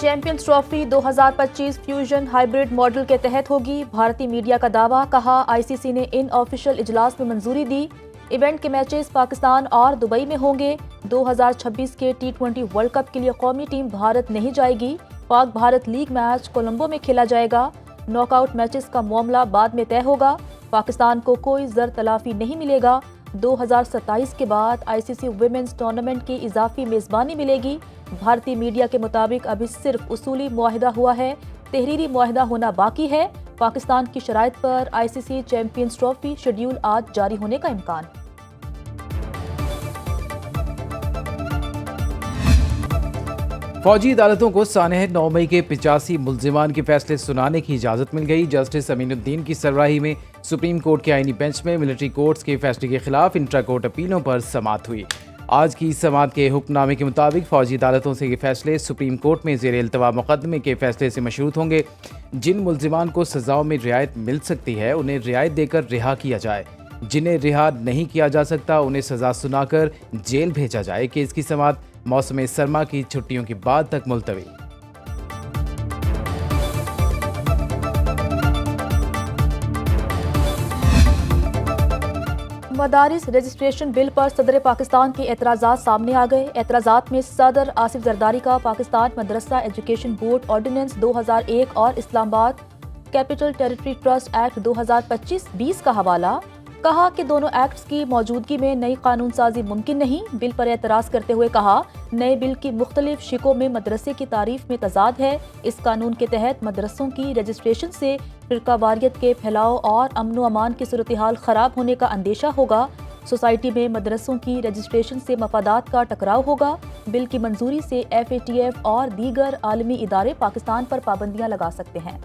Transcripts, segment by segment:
Champions trophy 2025 fusion hybrid model के तहत होगी। भारतीय मीडिया का दावा, कहा आईसीसी ने इन ऑफिशियल इजलास में मंजूरी दी। इवेंट के मैचेस पाकिस्तान और दुबई में होंगे। 2026 के T20 वर्ल्ड कप के लिए कौमी टीम भारत नहीं जाएगी। पाक भारत लीग मैच कोलंबो में खेला जाएगा। नॉकआउट मैचेस का मामला बाद में तय होगा। पाकिस्तान को कोई जर तलाफी नहीं मिलेगा। 2027 के बाद आईसीसी वुमेन्स टूर्नामेंट की इजाफी मेजबानी मिलेगी। भारतीय मीडिया के मुताबिक अभी सिर्फ उसूली मुआहिदा हुआ है, तहरीरी मुआहिदा होना बाकी है। पाकिस्तान की शराइत पर आईसीसी चैंपियंस ट्रॉफी शेड्यूल आज जारी होने का इम्कान। फौजी अदालतों को सानह 9 मई के 85 मुल्जिमान के फैसले सुनाने की इजाजत मिल गई। जस्टिस अमीनुद्दीन की सरबराही में सुप्रीम कोर्ट के आईनी बेंच में मिलिट्री कोर्ट्स के फैसले के खिलाफ इंट्रा कोर्ट अपीलों पर समाअत हुई। आज की समाअत के हुक्मनामे के मुताबिक फौजी अदालतों से ये फैसले सुप्रीम कोर्ट में ज़ेर इल्तवा मुकदमे के फैसले से मशरूत होंगे। जिन मुल्जिमान को सजाओं में रियायत मिल सकती है उन्हें रियायत देकर रिहा किया जाए। जिन्हें रिहा नहीं किया जा सकता उन्हें सजा सुनाकर जेल भेजा जाए। केस की समाअत मौसम सरमा की छुट्टियों के बाद तक मुलतवी। मदारिस रजिस्ट्रेशन बिल पर सदर पाकिस्तान के एतराज़ात सामने आ गए। एतराज़ात में सदर आसिफ जरदारी का पाकिस्तान मदरसा एजुकेशन बोर्ड ऑर्डिनेंस 2001 और Islamabad capital territory trust act 2025-20 का हवाला। कहा कि दोनों एक्ट्स की मौजूदगी में नई कानून साजी मुमकिन नहीं। बिल पर एतराज़ करते हुए कहा, नए बिल की मुख्तलिफ शिकों में मदरसे की तारीफ में तजाद है। इस कानून के तहत मदरसों की रजिस्ट्रेशन से फिरकावारियत के फैलाव और अमन व अमान की सूरत हाल ख़राब होने का अंदेशा होगा। सोसाइटी में मदरसों की रजिस्ट्रेशन से मफादात का टकराव होगा। बिल की मंजूरी से FATF और दीगर आलमी इदारे पाकिस्तान पर पाबंदियाँ लगा सकते हैं।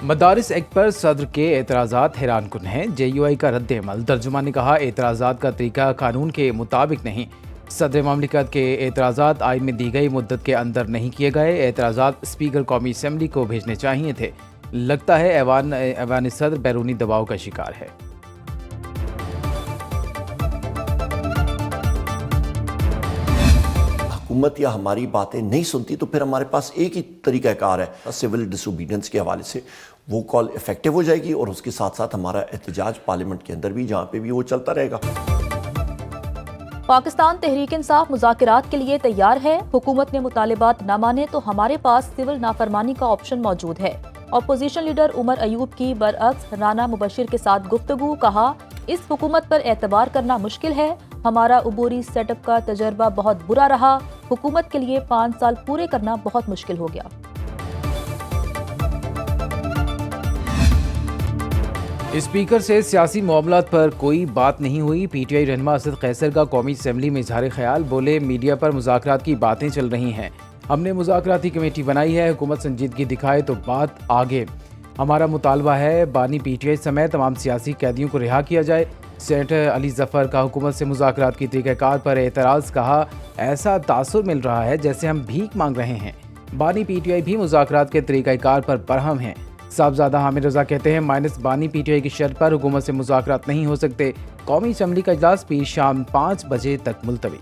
मदारिस एक्ट पर सदर के एतराज़ात हैरान कुन हैं। JUI का रद्द अमल। तर्जुमान ने कहा, एतराज़ात का तरीका कानून के मुताबिक नहीं। सदर ममलिकत के एतराज़ात आइन में दी गई मुद्दत के अंदर नहीं किए गए। एतराज़ात स्पीकर कौमी असम्बली को भेजने चाहिए थे। लगता है ऐवान सदर बैरूनी दबाव का शिकार है। हुकूमत या हमारी बातें नहीं सुनती तो फिर हमारे पास एक ही तरीक़ाकार है, सिविल डिसोबीडियंस के हवाले से वो कॉल इफेक्टिव हो जाएगी और उसके साथ साथ हमारा एहतजाज पार्लियामेंट के अंदर भी जहाँ पे भी वो चलता रहेगा। पाकिस्तान तहरीक इंसाफ मुज़ाकरात के लिए तैयार है। हुकूमत ने मुतालिबात न माने तो हमारे पास सिविल नाफरमानी का ऑप्शन मौजूद है। अपोजिशन लीडर उमर अयूब की बरअक्स राना मुबशिर के साथ गुफ्तगू। कहा, इस हुकूमत पर एतबार करना मुश्किल है। हमारा उबूरी सेटअप का तजर्बा बहुत बुरा रहा। हुकूमत के लिए 5 साल पूरे करना बहुत मुश्किल हो गया। स्पीकर से सियासी मामलात पर कोई बात नहीं हुई। PTI रहनुमा असद कैसर का कौमी असम्बली में इजहार ख्याल। बोले, मीडिया पर मुज़ाकरात की बातें चल रही हैं। हमने मुज़ाकराती कमेटी बनाई है। हुकूमत संजीदगी दिखाए तो बात आगे। हमारा मुतालबा है बानी PTI समेत तमाम सियासी कैदियों को रिहा किया जाए। सेनेटर अली जफ़र का हुकूमत से मुज़ाकरात की तरीक़ाकार पर एतराज़। कहा, ऐसा तासुर मिल रहा है जैसे हम भीख मांग रहे हैं। बानी PTI भी मुज़ाकरात के तरीक़ाकार पर बरहम हैं। साहबजादा हामिद रज़ा कहते हैं, माइनस बानी PTI की शर्त पर हुकूमत से मुज़ाकरात नहीं हो सकते। कौमी असम्बली का इजलास पीर शाम 5 बजे तक मुलतवी।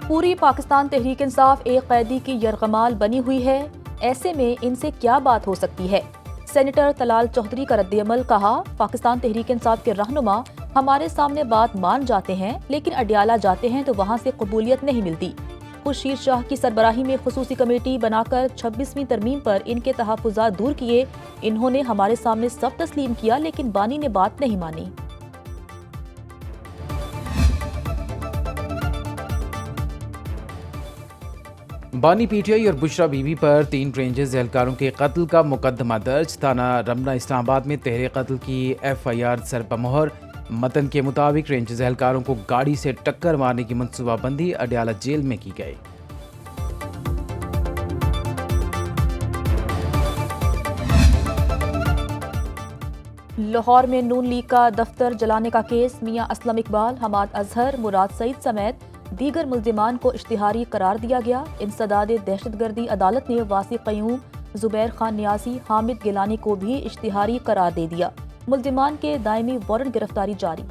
पूरी पाकिस्तान तहरीक इंसाफ एक कैदी की यरगमाल बनी हुई है। ऐसे में इनसे क्या बात हो सकती है। सेनेटर तलाल चौधरी का रद्द-ए-अमल। कहा, पाकिस्तान तहरीक इंसाफ के रहनुमा हमारे सामने बात मान जाते हैं लेकिन अडियाला जाते हैं तो वहाँ से कबूलियत नहीं मिलती। खुर्शीद शाह की सरबराही में खुसूसी कमेटी बनाकर 26वीं तरमीम पर इनके तहफ़्फ़ुज़ात दूर किए। इन्होंने हमारे सामने सब तस्लीम किया लेकिन बानी ने बात नहीं मानी। बानी PTI और बुशरा बीबी पर 3 रेंजर्स एहलकारों के कत्ल का मुकदमा दर्ज। थाना रमना इस्लामाबाद में तहरीर कत्ल की FIR सरपमोहर। मतन के मुताबिक रेंजर्स एहलकारों को गाड़ी से टक्कर मारने की मनसूबाबंदी अडियाला जेल में की गई। लाहौर में नून लीग का दफ्तर जलाने का केस। मियां असलम इकबाल, हमाद अजहर, मुराद सईद समेत दीगर मुल्जिमान को इश्तिहारी करार दिया गया। इंसदाद दहशतगर्दी अदालत ने वासी क़य्यूम, जुबैर खान नियासी, हामिद गिलानी को भी इश्तिहारी करार दे दिया। मुल्जिमान के दायमी वारंट गिरफ्तारी जारी।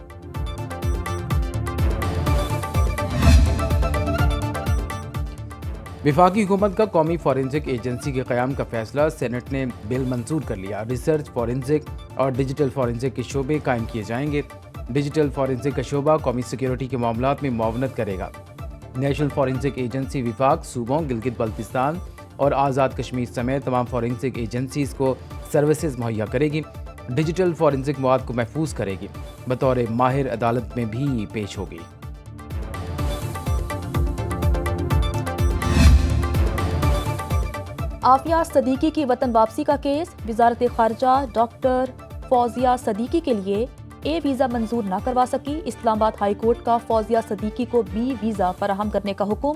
वफाकी हुकूमत का कौमी फॉरेंसिक एजेंसी के क़याम का फैसला सेनेट ने बिल मंजूर कर लिया। रिसर्च, फॉरेंसिक और डिजिटल फॉरेंसिक के शोबे कायम किए जाएंगे। डिजिटल फॉरेंसिक का शोबा कौमी सिक्योरिटी के मामलात में मुआवनत करेगा। नेशनल फॉरेंसिक एजेंसी विफाक सूबों, गिलगित बल्तिस्तान और आज़ाद कश्मीर समेत तमाम फॉरेंसिक एजेंसीज को सर्विसेज मुहैया करेगी। डिजिटल फॉरेंसिक मवाद को महफूज करेगी। बतौर माहिर अदालत में भी पेश होगी। आफिया सदीकी की वतन वापसी का केस। वजारत खारजा डॉक्टर फौजिया सदीकी के लिए ए वीज़ा मंजूर न करवा सकी। इस्लामाबाद हाई कोर्ट का फौजिया सदीकी को बी वीज़ा फराहम करने का हुक्म।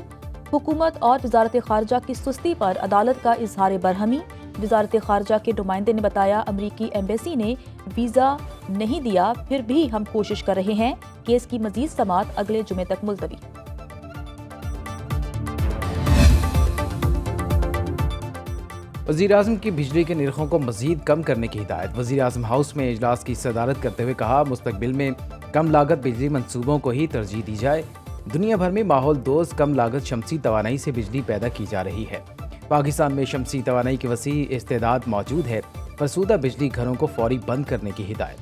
हुकूमत और वजारत खारजा की सुस्ती पर अदालत का इजहार बरहमी। वजारत खारजा के नुमाइंदे ने बताया, अमरीकी एम्बेसी ने वीज़ा नहीं दिया, फिर भी हम कोशिश कर रहे हैं। केस की मजीद समाअत अगले जुमे तक मुलतवी। वज़ीर-ए-आज़म की बिजली के निर्खों को मज़ीद कम करने की हिदायत। वज़ीर-ए-आज़म हाउस में इजलास की सदारत करते हुए कहा, मुस्तकबिल में कम लागत बिजली मंसूबों को ही तरजीह दी जाए। दुनिया भर में माहौल दोस्त कम लागत शमसी तवानाई से बिजली पैदा की जा रही है। पाकिस्तान में शमसी तवानाई की वसी इस्तेदाद मौजूद है। फरसूदा बिजली घरों को फौरी बंद करने की हिदायत।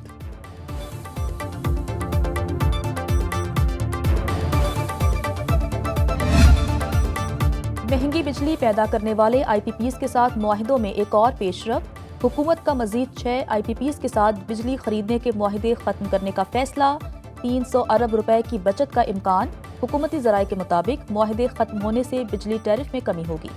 महंगी बिजली पैदा करने वाले IPPs के साथ मुआहिदों में एक और पेशरफ। हुकूमत का मजीद 6 IPPs के साथ बिजली खरीदने के मुआहिदे खत्म करने का फैसला। 300 अरब रुपए की बचत का इम्कान। हुकूमती ज़राए के मुताबिक मुआहिदे खत्म होने से बिजली टैरिफ में कमी होगी।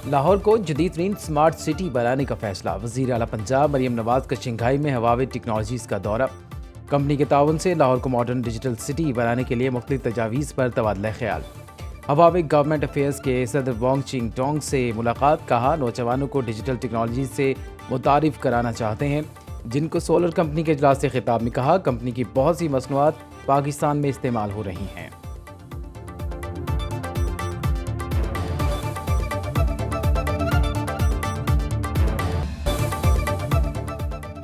लाहौर को जदीदतरीन स्मार्ट सिटी बनाने का फैसला। वज़ीर आला पंजाब मरियम नवाज का शंघाई में हवावी टेक्नोलॉजीज़ का दौरा। कंपनी के ताउन से लाहौर को मॉडर्न डिजिटल सिटी बनाने के लिए मुख्तलिफ तजावीज़ पर तबादला ख्याल। हवावी गवर्नमेंट अफेयर्स के सदर वोंग चिंग टोंग से मुलाकात। कहा, नौजवानों को डिजिटल टेक्नोलॉजी से मुतारिफ कराना चाहते हैं। जिनको सोलर कंपनी के इजलास से खिताब में कहा, कंपनी की बहुत सी मसनूआत पाकिस्तान में इस्तेमाल हो रही हैं।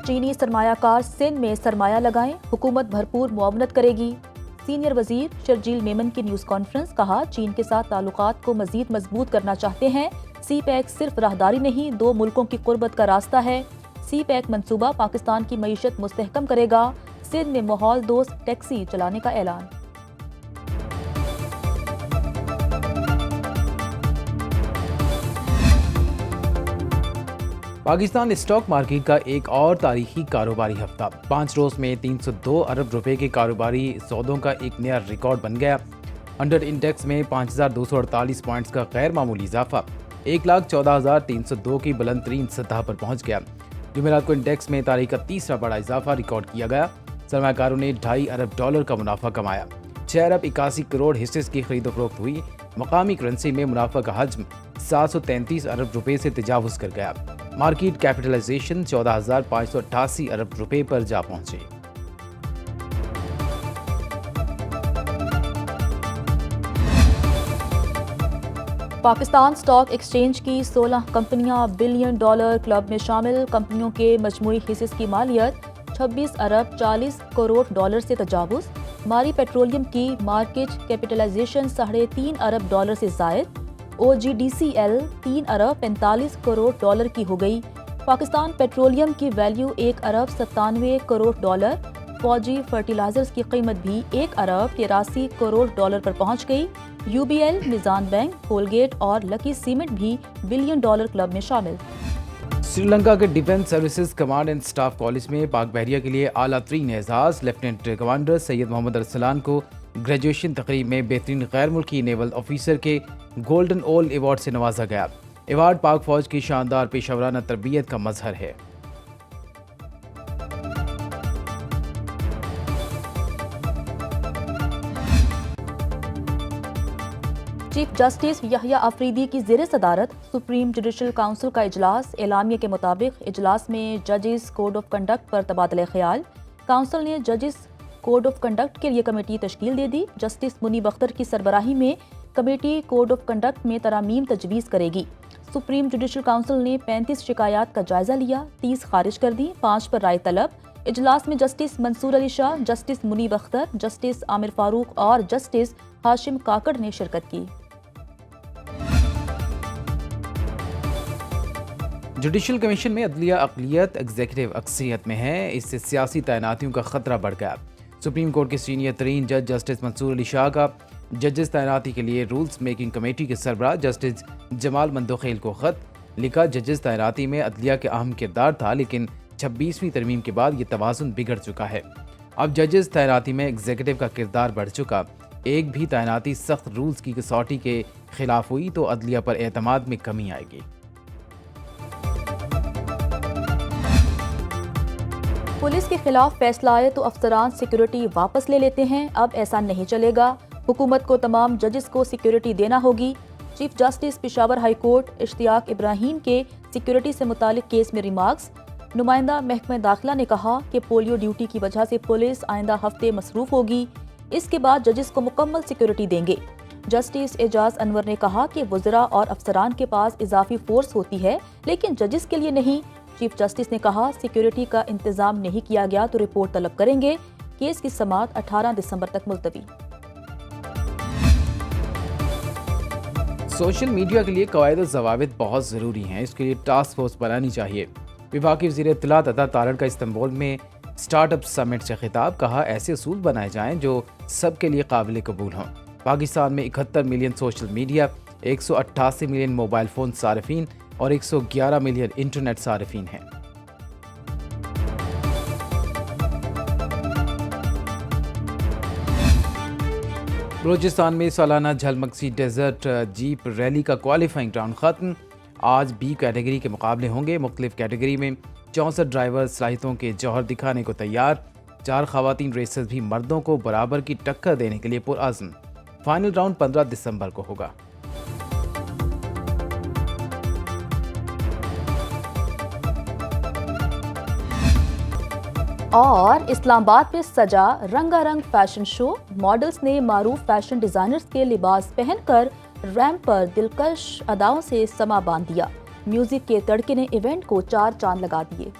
चीनी सरमायाकार सिंध में सरमाया लगाएं, हुकूमत भरपूर मुआवनत करेगी। सीनियर वजीर शर्जील मेमन की न्यूज़ कॉन्फ्रेंस। कहा, चीन के साथ ताल्लुकात को मजीद मजबूत करना चाहते हैं। CPEC सिर्फ राहदारी नहीं, 2 मुल्कों की कुर्बत का रास्ता है। CPEC मंसूबा पाकिस्तान की मईशत मुस्तहकम करेगा। सिंध में माहौल दोस्त टैक्सी चलाने का ऐलान। पाकिस्तान स्टॉक मार्केट का एक और तारीखी कारोबारी हफ्ता। 5 रोज में 302 अरब रुपए के कारोबारी सौदों का एक नया रिकॉर्ड बन गया। अंडर इंडेक्स में 5248 पॉइंट्स का गैर मामूली इजाफा 1,14,302 की बुलंद तरीन सतह पर पहुंच गया। जुमेरात को इंडेक्स में तारीख का तीसरा बड़ा इजाफा रिकॉर्ड किया गया। सरमाकारों ने $2.5 अरब का मुनाफा कमाया। 6 अरब 81 करोड़ हिस्से की खरीदो फरोख्त हुई। मकामी करेंसी में मुनाफा का हजम 733 अरब रुपए से तजावुज कर गया। मार्केट कैपिटलाइजेशन 14,588 अरब रुपए पर जा पहुंचे। पाकिस्तान स्टॉक एक्सचेंज की 16 कंपनियां $1 बिलियन क्लब में शामिल। कंपनियों के मजमूई हिस्से की मालियत 26 अरब 40 करोड़ से तजावुज। मारी पेट्रोलियम की मार्केट कैपिटलाइजेशन $3.5 अरब से जायद। OGDCL 3 अरब 45 करोड़ की हो गई। पाकिस्तान पेट्रोलियम की वैल्यू $1 अरब 97 करोड़। फौजी फर्टिलाइजर्स की कीमत भी $1 अरब 83 करोड़ पर पहुंच गई। UBL, निजान बैंक, कोलगेट और लकी सीमेंट भी $1 बिलियन क्लब में शामिल। श्रीलंका के defence services command and staff college में पाक बहरिया के लिए आला तरीन एजाज लेफ्टिनेंट कमांडर सैयद मोहम्मद अरसलान को ग्रेजुएशन तकरीब में बेहतरीन गैर मुल्की नेवल ऑफिसर के गोल्डन ओल अवार्ड से नवाजा गया। अवार्ड पाक फौज की शानदार पेशावराना तरबियत का मजहर है। चीफ जस्टिस यहया अफरीदी की ज़ेर सदारत सुप्रीम जुडिशल काउंसिल का इजलास। एलामिया के मुताबिक इजलास में जजेस कोड ऑफ कंडक्ट पर तबादला ख्याल। काउंसिल ने जजेस कोड ऑफ कंडक्ट के लिए कमेटी तश्कील दे दी। जस्टिस मुनीब अख्तर की सरबराही में कमेटी कोड ऑफ कंडक्ट में तरामीम तजवीज़ करेगी। सुप्रीम जुडिशल काउंसिल ने 35 शिकायत का जायजा लिया, 30 खारिज कर दी, 5 पर राय तलब। इजलास में justice Mansoor Ali Shah, justice Munib Akhtar, justice Aamir Farooq और जस्टिस हाशिम काकड़ ने शिरकत की। जुडिशल कमीशन में अदलिया अक़लियत एग्जीक्यूटिव अक्सरियत में है, इससे सियासी तैनातियों का खतरा बढ़ गया। सुप्रीम कोर्ट के सीनियर तरीन जज जस्टिस मंसूर अली शाह का जजेस तैनाती के लिए रूल्स मेकिंग कमेटी के सरबराह जस्टिस जमाल मंदोखेल को खत लिखा। जजेस तैनाती में अदलिया के अहम किरदार था, लेकिन 26वीं तरमीम के बाद ये तवाज़ुन बिगड़ चुका है। अब जजेस तैनाती में एग्जीक्यूटिव का किरदार बढ़ चुका। एक भी तैनाती सख्त रूल्स की कसौटी के खिलाफ हुई तो अदलिया पर एतमाद में कमी आएगी। पुलिस के खिलाफ फैसला आए तो अफसरान सिक्योरिटी वापस ले लेते हैं। अब ऐसा नहीं चलेगा। हुकूमत को तमाम जजेस को सिक्योरिटी देना होगी। Chief justice Peshawar high court Ishtiaq Ibrahim के सिक्योरिटी से मुतालिक केस में रिमार्क्स। नुमाइंदा महकमा दाखिला ने कहा कि पोलियो ड्यूटी की वजह से पुलिस आइंदा हफ्ते मसरूफ होगी। इसके बाद जजेस को मुकम्मल सिक्योरिटी देंगे। जस्टिस एजाज अनवर ने कहा कि वज़रा और अफसरान के पास इजाफी फोर्स होती है, लेकिन जजेस के लिए नहीं। चीफ जस्टिस ने कहा सिक्योरिटी का इंतजाम नहीं किया गया तो रिपोर्ट तलब करेंगे। केस की समाअत 18 दिसंबर तक मुलतवी। सोशल मीडिया के लिए कवायद और ज़वाबित बहुत ज़रूरी हैं, इसके लिए टास्क फोर्स बनानी चाहिए। विभाग वज़ीर इत्तलात अता तारड़ का इस्तांबुल में स्टार्टअप समिट से खिताब। कहा ऐसे असूल बनाए जाएं जो सबके लिए काबिल कबूल हों। पाकिस्तान में 71 million social media, 188 million mobile phone सारिफीन और 111 मिलियन इंटरनेट सारिफीन हैं। बलूचिस्तान में सालाना झलमक्सी डेजर्ट जीप रैली का क्वालिफाइंग राउंड खत्म। आज बी कैटेगरी के मुकाबले होंगे। मुख्तलिफ कैटेगरी में 64 ड्राइवर सलाहियतों के जौहर दिखाने को तैयार। 4 खवातीन रेसर्स भी मर्दों को बराबर की टक्कर देने के लिए पुरअज़्म। फाइनल राउंड 15 दिसंबर को होगा। और इस्लामाबाद में सजा रंगारंग फैशन शो। मॉडल्स ने मारूफ फैशन डिजाइनर्स के लिबास पहनकर रैंप पर दिलकश अदाओं से समा बांध दिया। म्यूजिक के तड़के ने इवेंट को 4 चांद लगा दिए।